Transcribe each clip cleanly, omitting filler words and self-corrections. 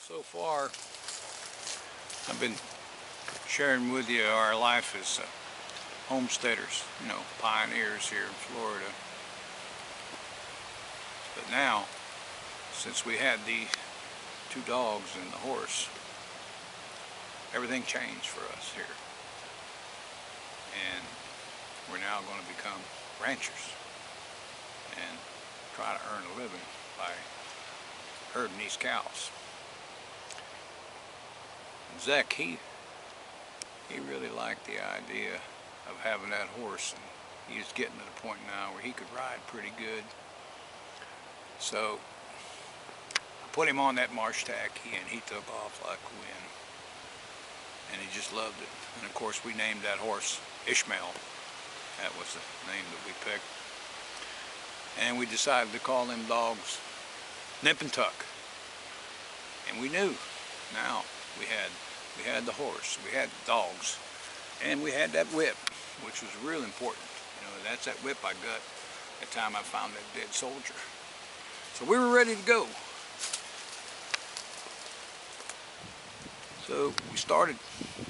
So far, I've been sharing with you our life as homesteaders, pioneers here in Florida. But now, since we had the two dogs and the horse, everything changed for us here. And we're now going to become ranchers and try to earn a living by herding these cows. Zach, he really liked the idea of having that horse, and he was getting to the point now where he could ride pretty good. So I put him on that marsh tack, and he took off like the wind, and he just loved it. And of course we named that horse Ishmael. That was the name that we picked. And we decided to call them dogs Nip and Tuck. And we knew now we had the horse, we had the dogs, and we had that whip, which was real important. That's that whip I got the time I found that dead soldier. So we were ready to go. So we started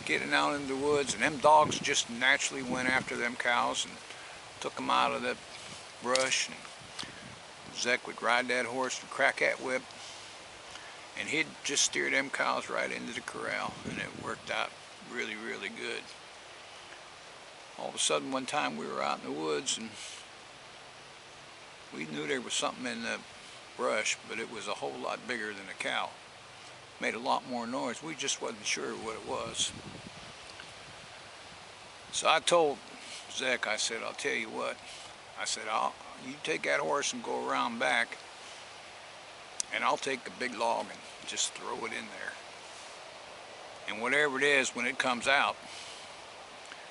getting out in the woods, and them dogs just naturally went after them cows and took them out of the brush. And Zach would ride that horse and crack that whip, and he'd just steer them cows right into the corral, and it worked out really, really good. All of a sudden one time we were out in the woods, and we knew there was something in the brush, but it was a whole lot bigger than a cow. Made a lot more noise. We just wasn't sure what it was. So I told Zach, I said, I'll tell you what. I said, you take that horse and go around back, and I'll take a big log and just throw it in there. And whatever it is, when it comes out,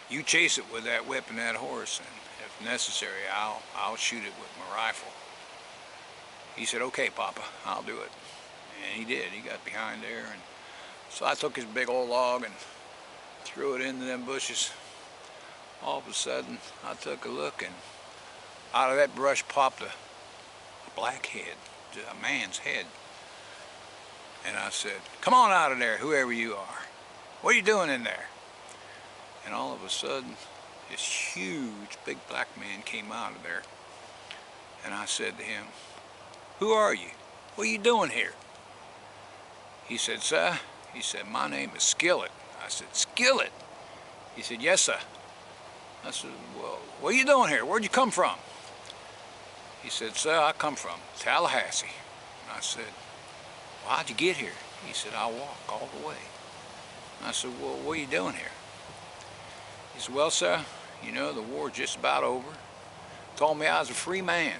you chase it with that whip and that horse, and if necessary, I'll shoot it with my rifle. He said, okay, Papa, I'll do it. And he did. He got behind there, and so I took his big old log and threw it into them bushes. All of a sudden, I took a look, and out of that brush popped a black head, a man's head. And I said, come on out of there, whoever you are. What are you doing in there? And all of a sudden, this huge, big black man came out of there. And I said to him, who are you? What are you doing here? He said, sir, he said, my name is Skillet. I said, Skillet? He said, yes, sir. I said, well, what are you doing here? Where'd you come from? He said, sir, I come from Tallahassee. And I said, well, how'd you get here? He said, I walked all the way. And I said, well, what are you doing here? He said, well, sir, the war's just about over. Told me I was a free man.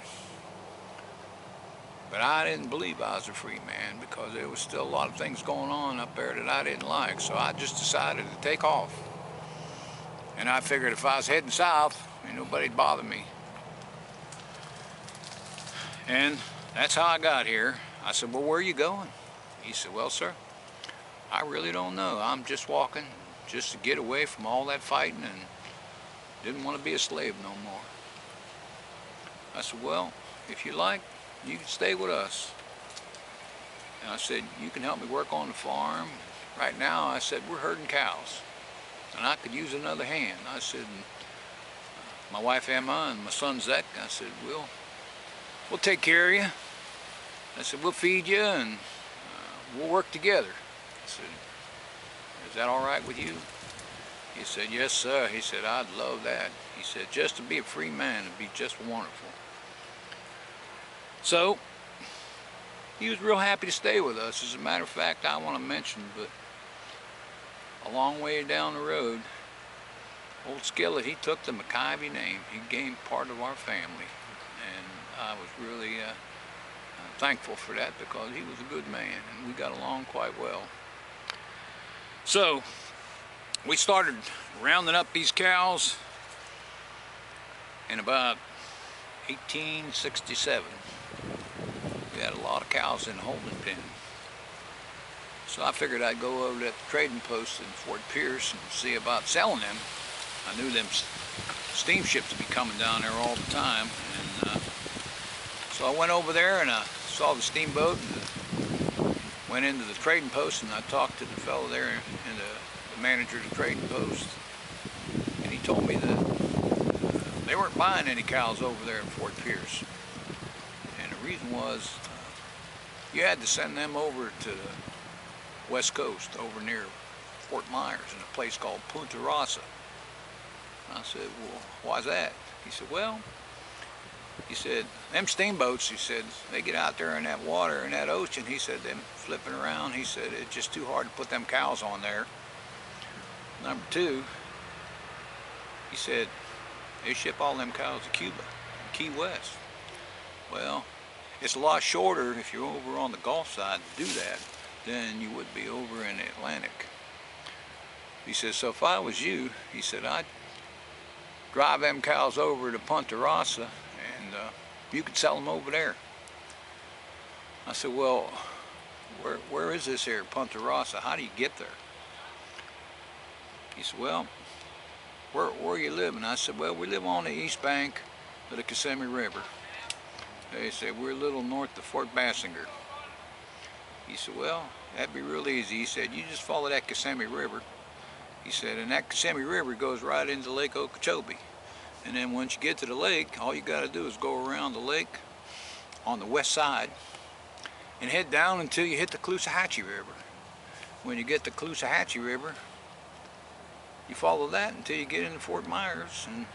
But I didn't believe I was a free man, because there was still a lot of things going on up there that I didn't like. So I just decided to take off. And I figured if I was heading south, nobody'd bother me. And that's how I got here. I said, well, where are you going? He said, well, sir, I really don't know. I'm just walking just to get away from all that fighting, and didn't want to be a slave no more. I said, well, if you like, you can stay with us. And I said, you can help me work on the farm. Right now, I said, we're herding cows, and I could use another hand. I said, my wife Emma and my son Zach, I said, we'll take care of you. I said, we'll feed you, and we'll work together. I said, is that all right with you? He said, yes, sir. He said, I'd love that. He said, just to be a free man would be just wonderful. So he was real happy to stay with us. As a matter of fact, I want to mention, but a long way down the road, old Skillet, he took the McIvy name. He became part of our family, and I was really thankful for that, because he was a good man, and we got along quite well. So we started rounding up these cows in about 1867. We had a lot of cows in the holding pen. So I figured I'd go over to the trading post in Fort Pierce and see about selling them. I knew them steamships would be coming down there all the time, and so I went over there and I saw the steamboat and went into the trading post and I talked to the fellow there and the manager of the trading post, and he told me that they weren't buying any cows over there in Fort Pierce, and the reason was you had to send them over to the west coast, over near Fort Myers, in a place called Punta Rasa. And I said, well, why's that? He said, well, he said, them steamboats, he said, they get out there in that water, in that ocean, he said, them flipping around, he said, it's just too hard to put them cows on there. Number two, he said, they ship all them cows to Cuba, Key West. Well, it's a lot shorter if you're over on the Gulf side to do that than you would be over in the Atlantic. He said, so if I was you, he said, I'd drive them cows over to Punta Rasa and you could sell them over there. I said, well, where is this here, Punta Rasa? How do you get there? He said, well, where you live? And I said, well, we live on the east bank of the Kissimmee River. They said, we're a little north of Fort Bassinger. He said, well, that'd be real easy. He said, you just follow that Kissimmee River. He said, and that Kissimmee River goes right into Lake Okeechobee. And then once you get to the lake, all you got to do is go around the lake on the west side and head down until you hit the Caloosahatchee River. When you get to Caloosahatchee River, you follow that until you get into Fort Myers, and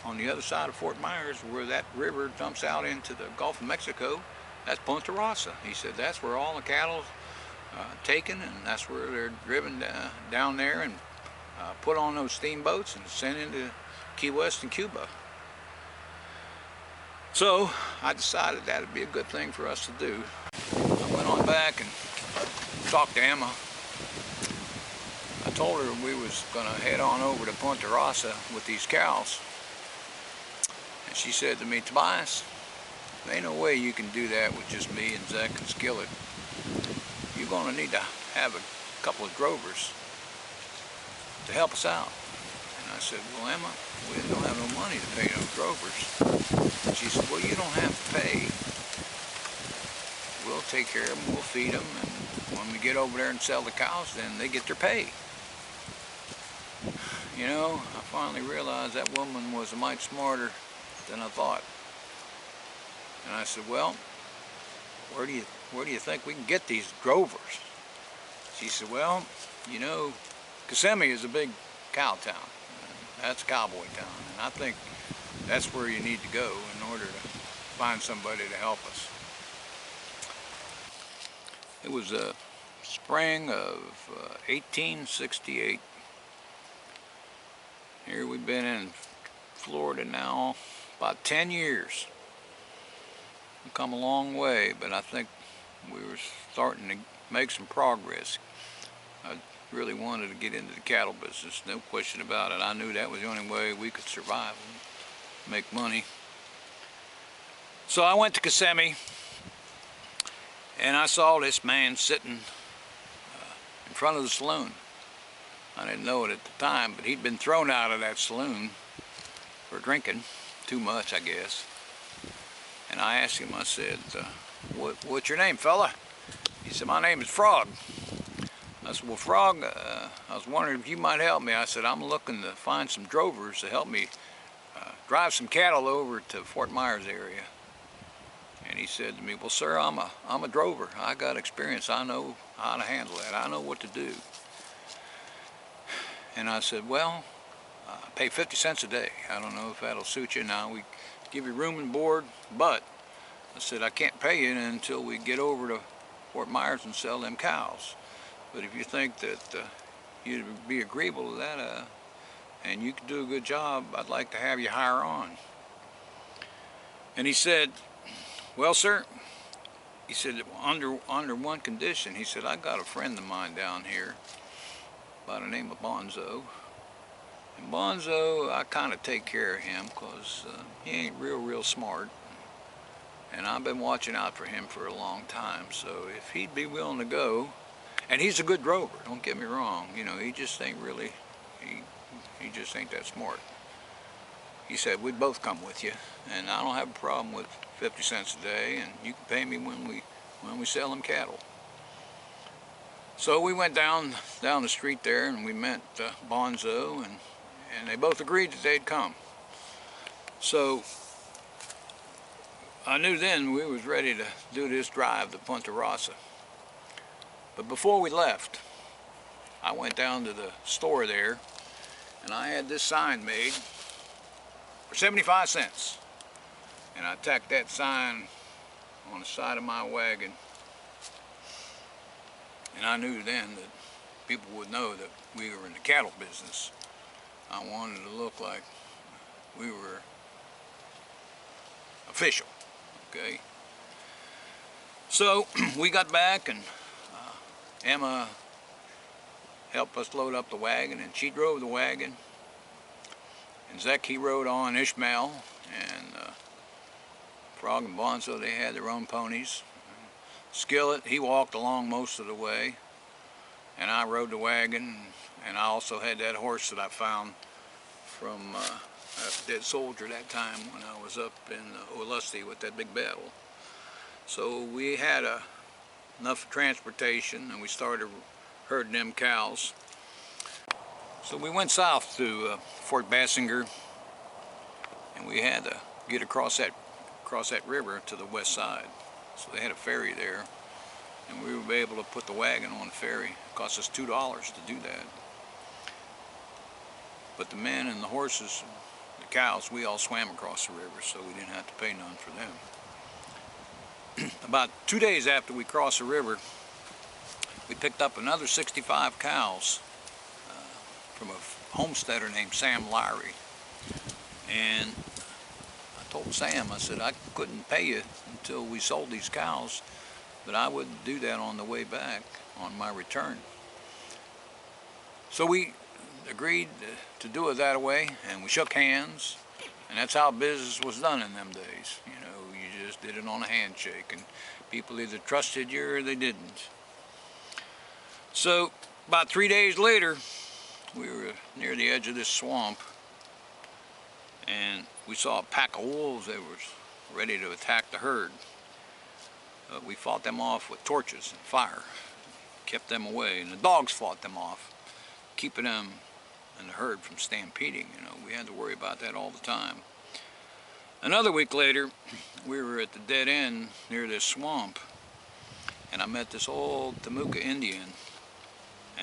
on the other side of Fort Myers, where that river dumps out into the Gulf of Mexico, that's Punta Rasa. He said that's where all the cattle taken, and that's where they're driven down there and put on those steamboats and sent into Key West and Cuba. So I decided that would be a good thing for us to do. I went on back and talked to Emma. I told her we was going to head on over to Punta Rasa with these cows. And she said to me, Tobias, there ain't no way you can do that with just me and Zach and Skillet. You're going to need to have a couple of drovers to help us out. And I said, well, Emma, we don't have no money to pay those drovers. And she said, well, you don't have to pay. We'll take care of them, we'll feed them, and when we get over there and sell the cows, then they get their pay. You know, I finally realized that woman was a mite smarter than I thought. And I said, well, where do you think we can get these drovers? She said, well, you know, Kissimmee is a big cow town. That's a cowboy town, and I think that's where you need to go in order to find somebody to help us. It was a spring of 1868. Here we've been in Florida now about 10 years. We've come a long way, but I think we were starting to make some progress. I really wanted to get into the cattle business, no question about it. I knew that was the only way we could survive and make money. So I went to Kissimmee, and I saw this man sitting in front of the saloon. I didn't know it at the time, but he'd been thrown out of that saloon for drinking too much, I guess. And I asked him, I said, what's your name, fella? He said, my name is Frog. I said, well, Frog, I was wondering if you might help me. I said, I'm looking to find some drovers to help me drive some cattle over to Fort Myers area. And he said to me, well, sir, I'm a drover. I got experience. I know how to handle that. I know what to do. And I said, well, I pay 50 cents a day. I don't know if that'll suit you. Now, we give you room and board, but I said, I can't pay you until we get over to Fort Myers and sell them cows. But if you think that you'd be agreeable to that and you could do a good job, I'd like to have you hire on. And he said, well, sir, he said, under one condition. He said, I got a friend of mine down here by the name of Bonzo. And Bonzo, I kind of take care of him because he ain't real smart. And I've been watching out for him for a long time. So if he'd be willing to go, and he's a good drover, don't get me wrong, you know, he just ain't really, he just ain't that smart. He said, we'd both come with you, and I don't have a problem with 50 cents a day, and you can pay me when we sell them cattle. So we went down the street there, and we met Bonzo, and they both agreed that they'd come. So I knew then we was ready to do this drive to Punta Rassa. But before we left, I went down to the store there, and I had this sign made for 75 cents. And I tacked that sign on the side of my wagon. And I knew then that people would know that we were in the cattle business. I wanted to look like we were official, okay? So we got back, and Emma helped us load up the wagon, and she drove the wagon. And Zek, he rode on Ishmael, and Frog and Bonzo, they had their own ponies. Skillet, he walked along most of the way, and I rode the wagon, and I also had that horse that I found from a dead soldier that time when I was up in Olustee with that big battle. So we had enough transportation, and we started herding them cows. So we went south to Fort Basinger, and we had to get across that river to the west side. So they had a ferry there, and we were able to put the wagon on the ferry. It cost us $2 to do that. But the men and the horses, the cows, we all swam across the river, so we didn't have to pay none for them. About 2 days after we crossed the river, we picked up another 65 cows from a homesteader named Sam Lowry. And I told Sam, I said, I couldn't pay you until we sold these cows, but I would do that on the way back, on my return. So we agreed to do it that way, and we shook hands, and that's how business was done in them days. You know, you just did it on a handshake, and people either trusted you or they didn't. So about 3 days later, we were near the edge of this swamp, and we saw a pack of wolves that was ready to attack the herd. We fought them off with torches and fire, kept them away, and the dogs fought them off, keeping them and the herd from stampeding. You know, we had to worry about that all the time. Another week later, we were at the dead end near this swamp, and I met this old Temuca Indian,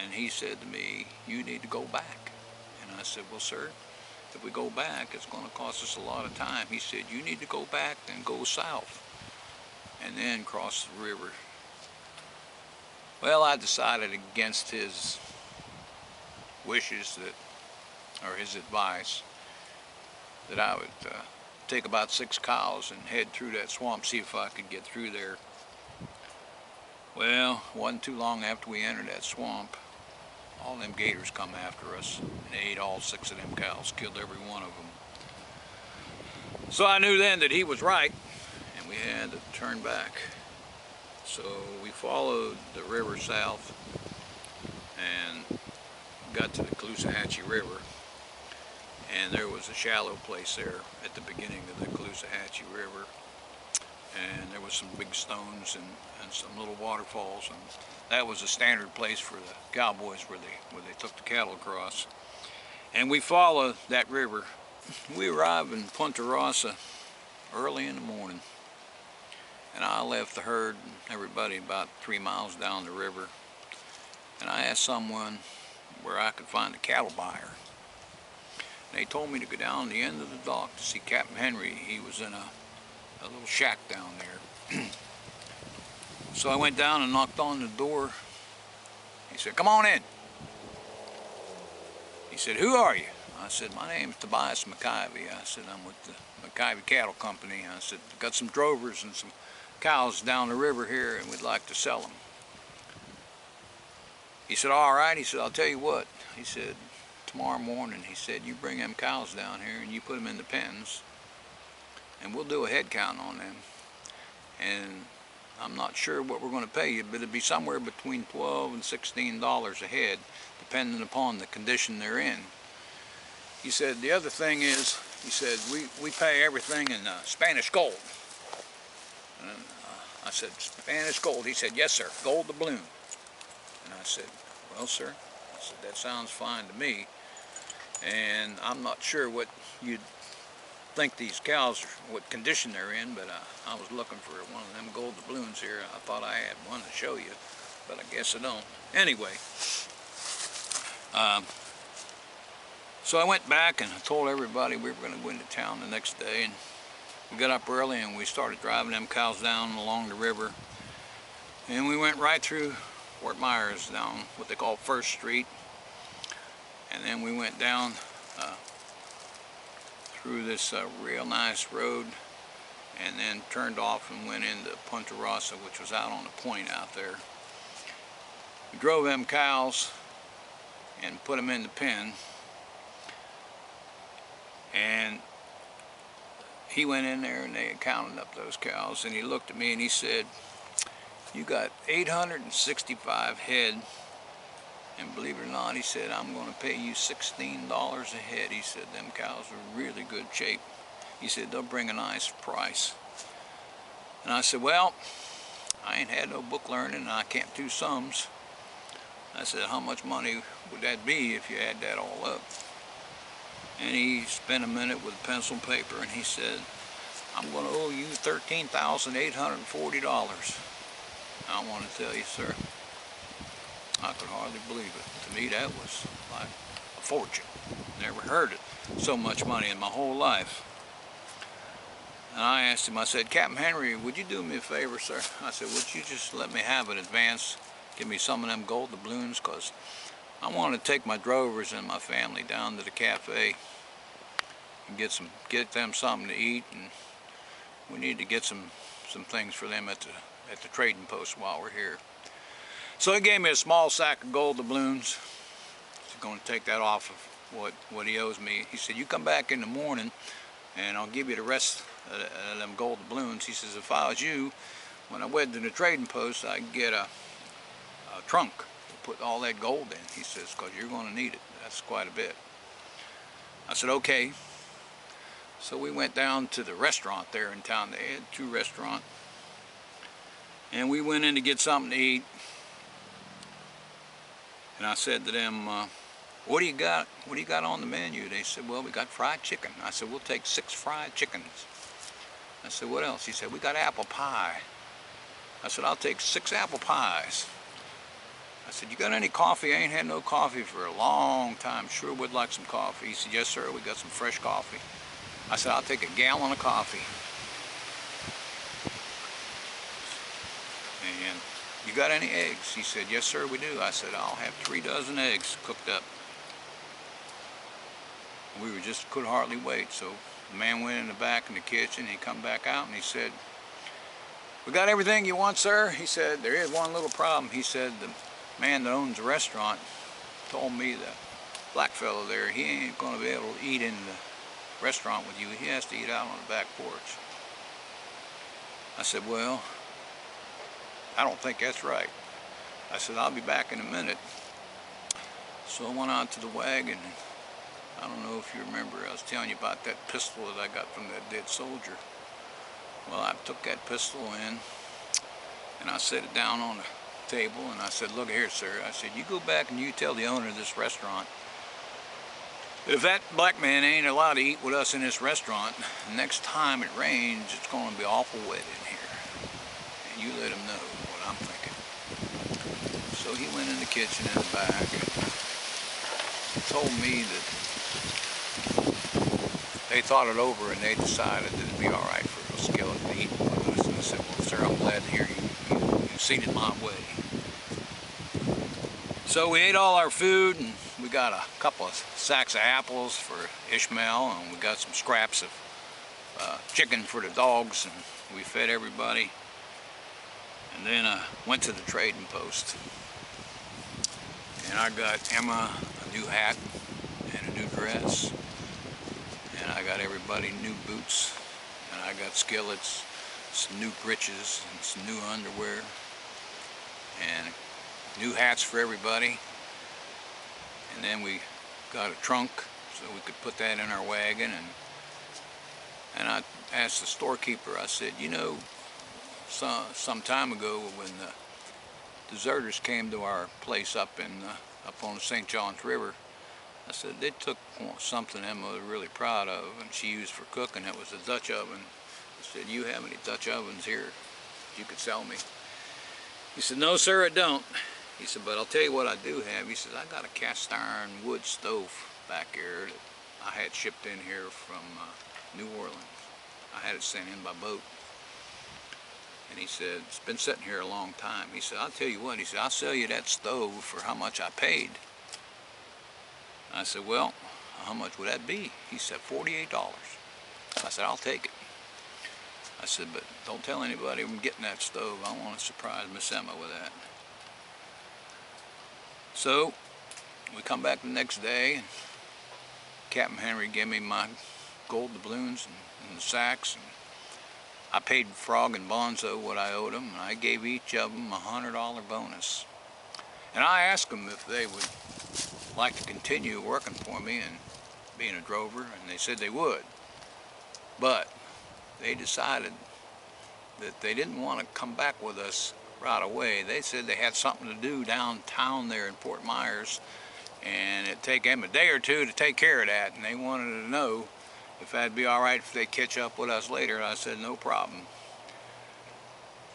and he said to me, "You need to go back." And I said, "Well, sir, if we go back, it's going to cost us a lot of time." He said, "You need to go back and go south and then cross the river." Well, I decided against his wishes, or his advice, that I would take about 6 cows and head through that swamp, see if I could get through there. Well, it wasn't too long after we entered that swamp, all them gators come after us, and they ate all 6 of them cows, killed every one of them. So I knew then that he was right, and we had to turn back. So we followed the river south and got to the Caloosahatchee River, and there was a shallow place there at the beginning of the Caloosahatchee River, and there was some big stones and some little waterfalls, and that was a standard place for the cowboys where they took the cattle across. And we followed that river. We arrived in Punta Rassa early in the morning, and I left the herd and everybody about 3 miles down the river, and I asked someone where I could find a cattle buyer. And they told me to go down the end of the dock to see Captain Henry. He was in a little shack down there. So I went down and knocked on the door. He said, "Come on in." He said, "Who are you?" I said, "My name's Tobias McIvy." I said, "I'm with the McIvy Cattle Company." I said, "Got some drovers and some cows down the river here, and we'd like to sell them." He said, "All right." He said, "I'll tell you what." He said, "Tomorrow morning," he said, "you bring them cows down here and you put them in the pens, and we'll do a head count on them. And I'm not sure what we're going to pay you, but it'd be somewhere between $12 and $16 a head, depending upon the condition they're in." He said, "The other thing is," he said, we pay everything in Spanish gold." And I said, "Spanish gold?" He said, "Yes, sir, gold doubloon." And I said, well, sir, I said, that sounds fine to me. And I'm not sure what you'd think these cows, what condition they're in, but I was looking for one of them gold doubloons here. I thought I had one to show you, but I guess I don't. Anyway, so I went back and I told everybody we were going to go into town the next day, and we got up early and we started driving them cows down along the river, and we went right through Fort Myers down what they call First Street, and then we went down through this real nice road, and then turned off and went into Punta Rasa, which was out on the point out there. We drove them cows and put them in the pen, and he went in there and they counted up those cows, and he looked at me and he said, you got 865 head, and believe it or not, he said, I'm going to pay you $16 a head. He said, them cows are really good shape. He said, they'll bring a nice price. And I said, well, I ain't had no book learning and I can't do sums. I said, how much money would that be if you add that all up? And he spent a minute with pencil and paper and he said, I'm going to owe you $13,840. I want to tell you, sir, I could hardly believe it. To me, that was like a fortune. Never heard it. So much money in my whole life. And I asked him, I said, Captain Henry, would you do me a favor, sir? I said, would you just let me have an advance, give me some of them gold doubloons, because I want to take my drovers and my family down to the cafe and get them something to eat, and we need to get some things for them at the trading post while we're here. So he gave me a small sack of gold doubloons. He's going to take that off of what he owes me. He said, you come back in the morning and I'll give you the rest of them gold doubloons. He says, if I was you, when I went to the trading post, I'd get a trunk to put all that gold in. He says, because you're going to need it. That's quite a bit. I said, okay. So we went down to the restaurant there in town. They had two restaurants. And we went in to get something to eat. And I said to them, what do you got? What do you got on the menu? They said, well, we got fried chicken. I said, we'll take 6 fried chickens. I said, what else? He said, we got apple pie. I said, I'll take 6 apple pies. I said, you got any coffee? I ain't had no coffee for a long time. Sure would like some coffee. He said, yes, sir, we got some fresh coffee. I said, I'll take a gallon of coffee. And you got any eggs? He said, yes, sir, we do. I said, I'll have 3 dozen eggs cooked up. We could hardly wait. So the man went in the back in the kitchen. He come back out and he said, we got everything you want, sir. He said, there is one little problem. He said, the man that owns the restaurant told me the black fellow there, he ain't going to be able to eat in the restaurant with you. He has to eat out on the back porch. I said, well, I don't think that's right. I said, I'll be back in a minute. So I went out to the wagon. I don't know if you remember, I was telling you about that pistol that I got from that dead soldier. Well, I took that pistol in and I set it down on the table and I said, look here, sir. I said, you go back and you tell the owner of this restaurant that if that black man ain't allowed to eat with us in this restaurant, next time it rains, it's going to be awful wet in here. And you let him know what I'm thinking. So he went in the kitchen in the back and told me that they thought it over and they decided that it'd be all right for a skillet to eat with us. And I said, well, sir, I'm glad to hear you've seen it my way. So we ate all our food, and we got a couple of sacks of apples for Ishmael, and we got some scraps of chicken for the dogs, and we fed everybody. And then I went to the trading post, and I got Emma a new hat and a new dress, and I got everybody new boots, and I got skillets, some new breeches, and some new underwear, and new hats for everybody. And then we got a trunk so we could put that in our wagon, and I asked the storekeeper, I said, you know, some time ago when the deserters came to our place up on the St. Johns River, I said, they took something Emma was really proud of and she used for cooking. It was a Dutch oven. I said, you have any Dutch ovens here you could sell me? He said, no sir, I don't. He said, but I'll tell you what I do have. He said, I got a cast iron wood stove back here that I had shipped in here from New Orleans. I had it sent in by boat. And he said, it's been sitting here a long time. He said, I'll tell you what, he said, I'll sell you that stove for how much I paid. I said, well, how much would that be? He said, $48. I said, I'll take it. I said, but don't tell anybody I'm getting that stove. I want to surprise Miss Emma with that. So, we come back the next day, and Captain Henry gave me my gold doubloons and the sacks. And I paid Frog and Bonzo what I owed them, and I gave each of them a $100 bonus. And I asked them if they would like to continue working for me and being a drover, and they said they would. But they decided that they didn't want to come back with us right away. They said they had something to do downtown there in Fort Myers, and it'd take them a day or two to take care of that, and they wanted to know if that'd be all right if they catch up with us later. And I said, no problem.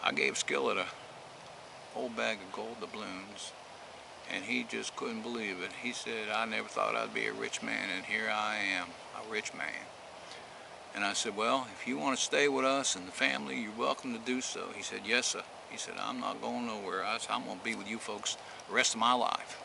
I gave Skillet a whole bag of gold doubloons, and he just couldn't believe it. He said, I never thought I'd be a rich man, and here I am, a rich man. And I said, well, if you want to stay with us and the family, you're welcome to do so. He said, yes, sir. He said, I'm not going nowhere. I said, I'm going to be with you folks the rest of my life.